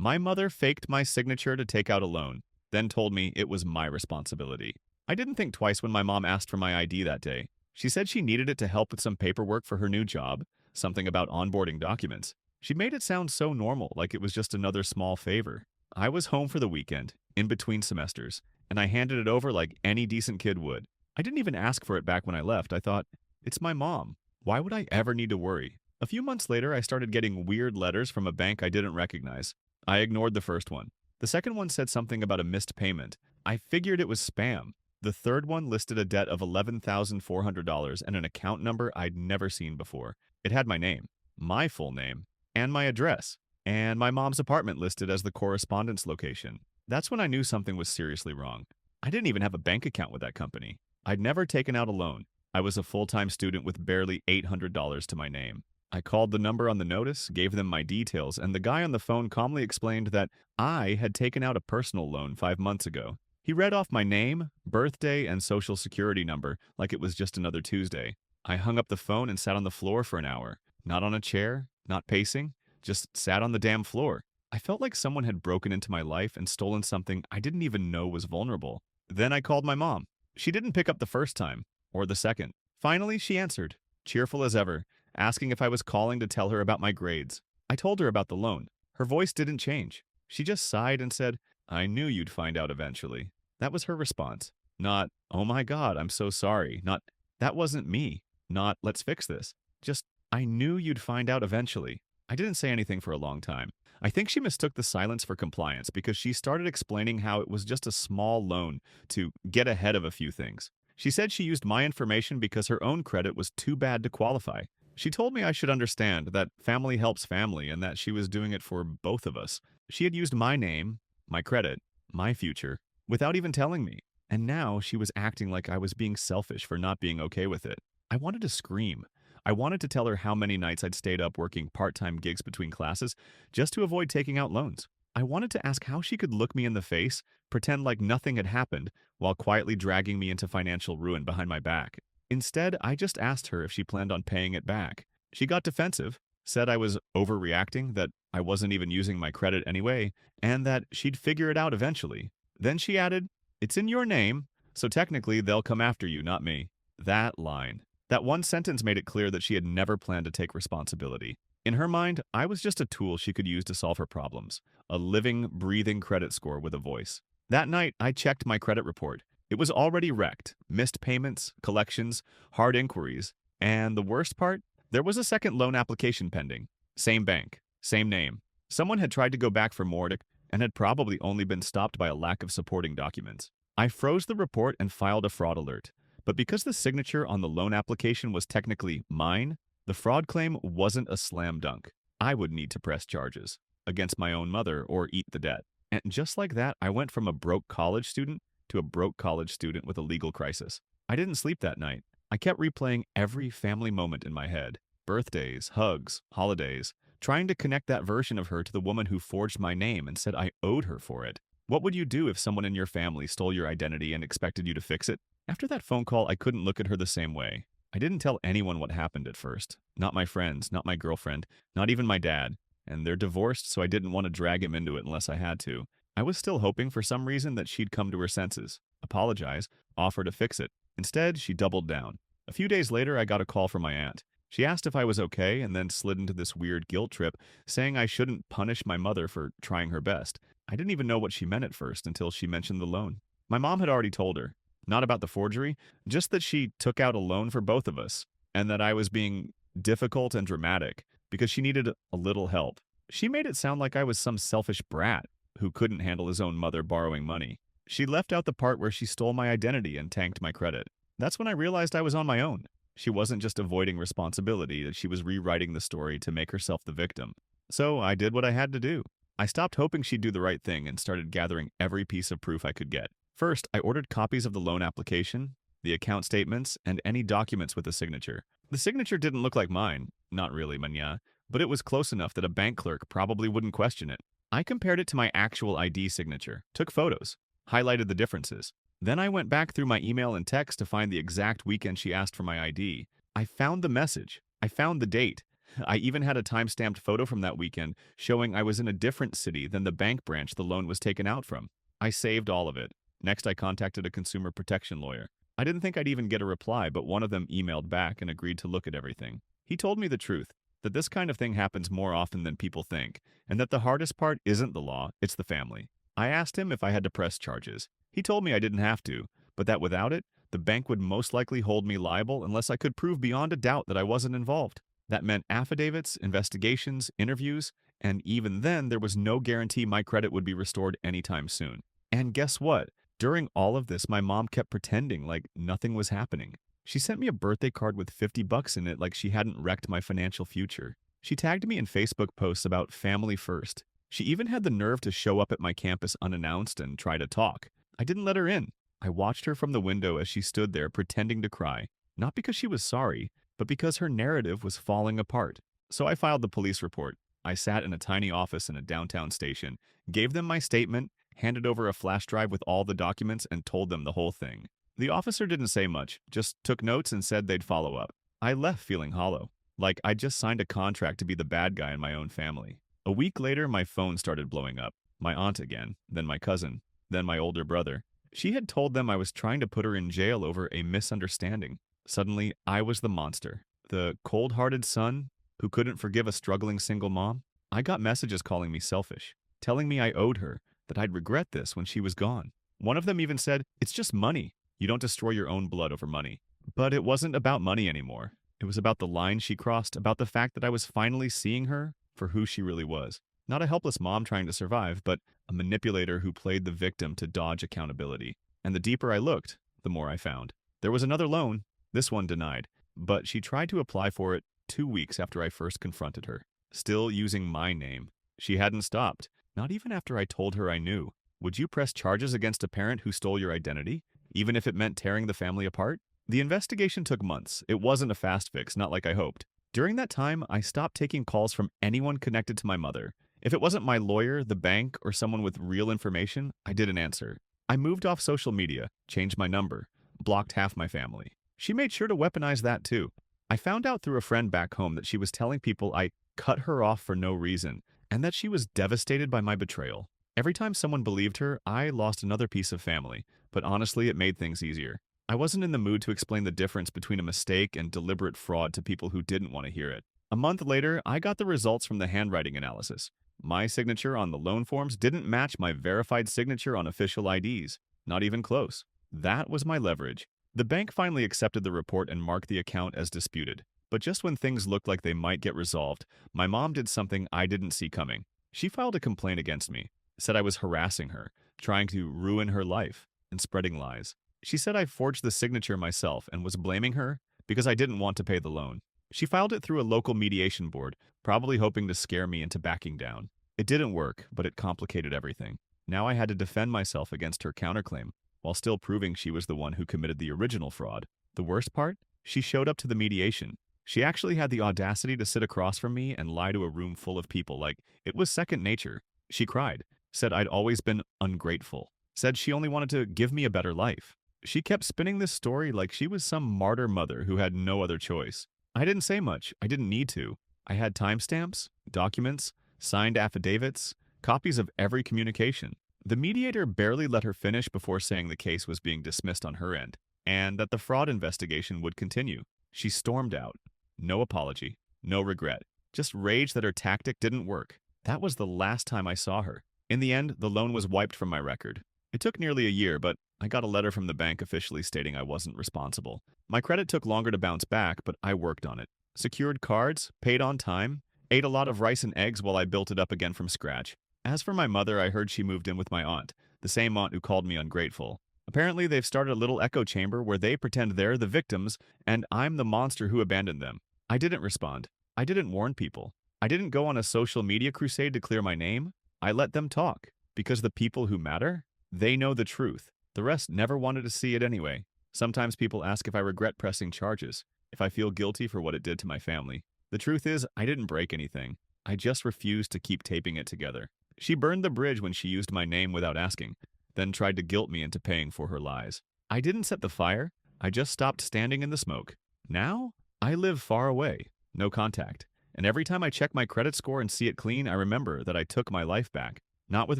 My mother faked my signature to take out a loan, then told me it was my responsibility. I didn't think twice when my mom asked for my ID that day. She said she needed it to help with some paperwork for her new job, something about onboarding documents. She made it sound so normal, like it was just another small favor. I was home for the weekend, in between semesters, and I handed it over like any decent kid would. I didn't even ask for it back when I left. I thought, it's my mom. Why would I ever need to worry? A few months later, I started getting weird letters from a bank I didn't recognize. I ignored the first one. The second one said something about a missed payment. I figured it was spam. The third one listed a debt of $11,400 and an account number I'd never seen before. It had my name, my full name, and my address, and my mom's apartment listed as the correspondence location. That's when I knew something was seriously wrong. I didn't even have a bank account with that company. I'd never taken out a loan. I was a full-time student with barely $800 to my name. I called the number on the notice, gave them my details, and the guy on the phone calmly explained that I had taken out a personal loan 5 months ago. He read off my name, birthday, and social security number like it was just another Tuesday. I hung up the phone and sat on the floor for an hour. Not on a chair, not pacing, just sat on the damn floor. I felt like someone had broken into my life and stolen something I didn't even know was vulnerable. Then I called my mom. She didn't pick up the first time, or the second. Finally, she answered, cheerful as ever, asking if I was calling to tell her about my grades. I told her about the loan. Her voice didn't change. She just sighed and said, I knew you'd find out eventually. That was her response. Not, oh my God, I'm so sorry. Not, that wasn't me. Not, let's fix this. Just, I knew you'd find out eventually. I didn't say anything for a long time. I think she mistook the silence for compliance because she started explaining how it was just a small loan to get ahead of a few things. She said she used my information because her own credit was too bad to qualify. She told me I should understand that family helps family and that she was doing it for both of us. She had used my name, my credit, my future, without even telling me. And now she was acting like I was being selfish for not being okay with it. I wanted to scream. I wanted to tell her how many nights I'd stayed up working part-time gigs between classes just to avoid taking out loans. I wanted to ask how she could look me in the face, pretend like nothing had happened, while quietly dragging me into financial ruin behind my back. Instead, I just asked her if she planned on paying it back. She got defensive, said I was overreacting, that I wasn't even using my credit anyway, and that she'd figure it out eventually. Then she added, it's in your name, so technically they'll come after you, not me. That line. That one sentence made it clear that she had never planned to take responsibility. In her mind, I was just a tool she could use to solve her problems. A living, breathing credit score with a voice. That night, I checked my credit report. It was already wrecked. Missed payments, collections, hard inquiries. And the worst part? There was a second loan application pending. Same bank, same name. Someone had tried to go back for more and had probably only been stopped by a lack of supporting documents. I froze the report and filed a fraud alert. But because the signature on the loan application was technically mine, the fraud claim wasn't a slam dunk. I would need to press charges against my own mother or eat the debt. And just like that, I went from a broke college student to a broke college student with a legal crisis. I didn't sleep that night. I kept replaying every family moment in my head. Birthdays, hugs, holidays, trying to connect that version of her to the woman who forged my name and said I owed her for it. What would you do if someone in your family stole your identity and expected you to fix it? After that phone call, I couldn't look at her the same way. I didn't tell anyone what happened at first. Not my friends, not my girlfriend, not even my dad. And they're divorced, so I didn't want to drag him into it unless I had to. I was still hoping for some reason that she'd come to her senses, apologize, offer to fix it. Instead, she doubled down. A few days later, I got a call from my aunt. She asked if I was okay and then slid into this weird guilt trip, saying I shouldn't punish my mother for trying her best. I didn't even know what she meant at first until she mentioned the loan. My mom had already told her. Not about the forgery, just that she took out a loan for both of us, and that I was being difficult and dramatic because she needed a little help. She made it sound like I was some selfish brat who couldn't handle his own mother borrowing money. She left out the part where she stole my identity and tanked my credit. That's when I realized I was on my own. She wasn't just avoiding responsibility, that she was rewriting the story to make herself the victim. So I did what I had to do. I stopped hoping she'd do the right thing and started gathering every piece of proof I could get. First, I ordered copies of the loan application, the account statements, and any documents with a signature. The signature didn't look like mine, not really, manya, but it was close enough that a bank clerk probably wouldn't question it. I compared it to my actual ID signature, took photos, highlighted the differences. Then I went back through my email and text to find the exact weekend she asked for my ID. I found the message. I found the date. I even had a time-stamped photo from that weekend showing I was in a different city than the bank branch the loan was taken out from. I saved all of it. Next, I contacted a consumer protection lawyer. I didn't think I'd even get a reply, but one of them emailed back and agreed to look at everything. He told me the truth, that this kind of thing happens more often than people think, and that the hardest part isn't the law, it's the family. I asked him if I had to press charges. He told me I didn't have to, but that without it, the bank would most likely hold me liable unless I could prove beyond a doubt that I wasn't involved. That meant affidavits, investigations, interviews, and even then there was no guarantee my credit would be restored anytime soon. And guess what? During all of this, my mom kept pretending like nothing was happening. She sent me a birthday card with $50 in it like she hadn't wrecked my financial future. She tagged me in Facebook posts about family first. She even had the nerve to show up at my campus unannounced and try to talk. I didn't let her in. I watched her from the window as she stood there pretending to cry, not because she was sorry, but because her narrative was falling apart. So I filed the police report. I sat in a tiny office in a downtown station, gave them my statement, handed over a flash drive with all the documents, and told them the whole thing. The officer didn't say much, just took notes and said they'd follow up. I left feeling hollow, like I'd just signed a contract to be the bad guy in my own family. A week later, my phone started blowing up. My aunt again, then my cousin, then my older brother. She had told them I was trying to put her in jail over a misunderstanding. Suddenly, I was the monster, the cold-hearted son who couldn't forgive a struggling single mom. I got messages calling me selfish, telling me I owed her, that I'd regret this when she was gone. One of them even said, "It's just money. You don't destroy your own blood over money." But it wasn't about money anymore. It was about the line she crossed, about the fact that I was finally seeing her for who she really was. Not a helpless mom trying to survive, but a manipulator who played the victim to dodge accountability. And the deeper I looked, the more I found. There was another loan, this one denied, but she tried to apply for it 2 weeks after I first confronted her. Still using my name. She hadn't stopped. Not even after I told her I knew. Would you press charges against a parent who stole your identity, even if it meant tearing the family apart? The investigation took months. It wasn't a fast fix, not like I hoped. During that time, I stopped taking calls from anyone connected to my mother. If it wasn't my lawyer, the bank, or someone with real information, I didn't answer. I moved off social media, changed my number, blocked half my family. She made sure to weaponize that too. I found out through a friend back home that she was telling people I cut her off for no reason, and that she was devastated by my betrayal. Every time someone believed her, I lost another piece of family, but honestly, it made things easier. I wasn't in the mood to explain the difference between a mistake and deliberate fraud to people who didn't want to hear it. A month later, I got the results from the handwriting analysis. My signature on the loan forms didn't match my verified signature on official IDs. Not even close. That was my leverage. The bank finally accepted the report and marked the account as disputed. But just when things looked like they might get resolved, my mom did something I didn't see coming. She filed a complaint against me, said I was harassing her, trying to ruin her life, and spreading lies. She said I forged the signature myself and was blaming her because I didn't want to pay the loan. She filed it through a local mediation board, probably hoping to scare me into backing down. It didn't work, but it complicated everything. Now I had to defend myself against her counterclaim, while still proving she was the one who committed the original fraud. The worst part? She showed up to the mediation. She actually had the audacity to sit across from me and lie to a room full of people like it was second nature. She cried, said I'd always been ungrateful, said she only wanted to give me a better life. She kept spinning this story like she was some martyr mother who had no other choice. I didn't say much. I didn't need to. I had timestamps, documents, signed affidavits, copies of every communication. The mediator barely let her finish before saying the case was being dismissed on her end, and that the fraud investigation would continue. She stormed out. No apology, no regret, just rage that her tactic didn't work. That was the last time I saw her. In the end, the loan was wiped from my record. It took nearly a year, but I got a letter from the bank officially stating I wasn't responsible. My credit took longer to bounce back, but I worked on it. Secured cards, paid on time, ate a lot of rice and eggs while I built it up again from scratch. As for my mother, I heard she moved in with my aunt, the same aunt who called me ungrateful. Apparently, they've started a little echo chamber where they pretend they're the victims and I'm the monster who abandoned them. I didn't respond. I didn't warn people. I didn't go on a social media crusade to clear my name. I let them talk, because the people who matter, they know the truth. The rest never wanted to see it anyway. Sometimes people ask if I regret pressing charges, if I feel guilty for what it did to my family. The truth is, I didn't break anything. I just refused to keep taping it together. She burned the bridge when she used my name without asking, then tried to guilt me into paying for her lies. I didn't set the fire. I just stopped standing in the smoke. Now, I live far away, no contact, And every time I check my credit score and see it clean, I remember that I took my life back. Not with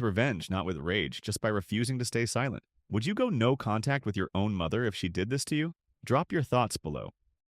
revenge, not with rage, just by refusing to stay silent. Would you go no contact with your own mother if she did this to you? Drop your thoughts below.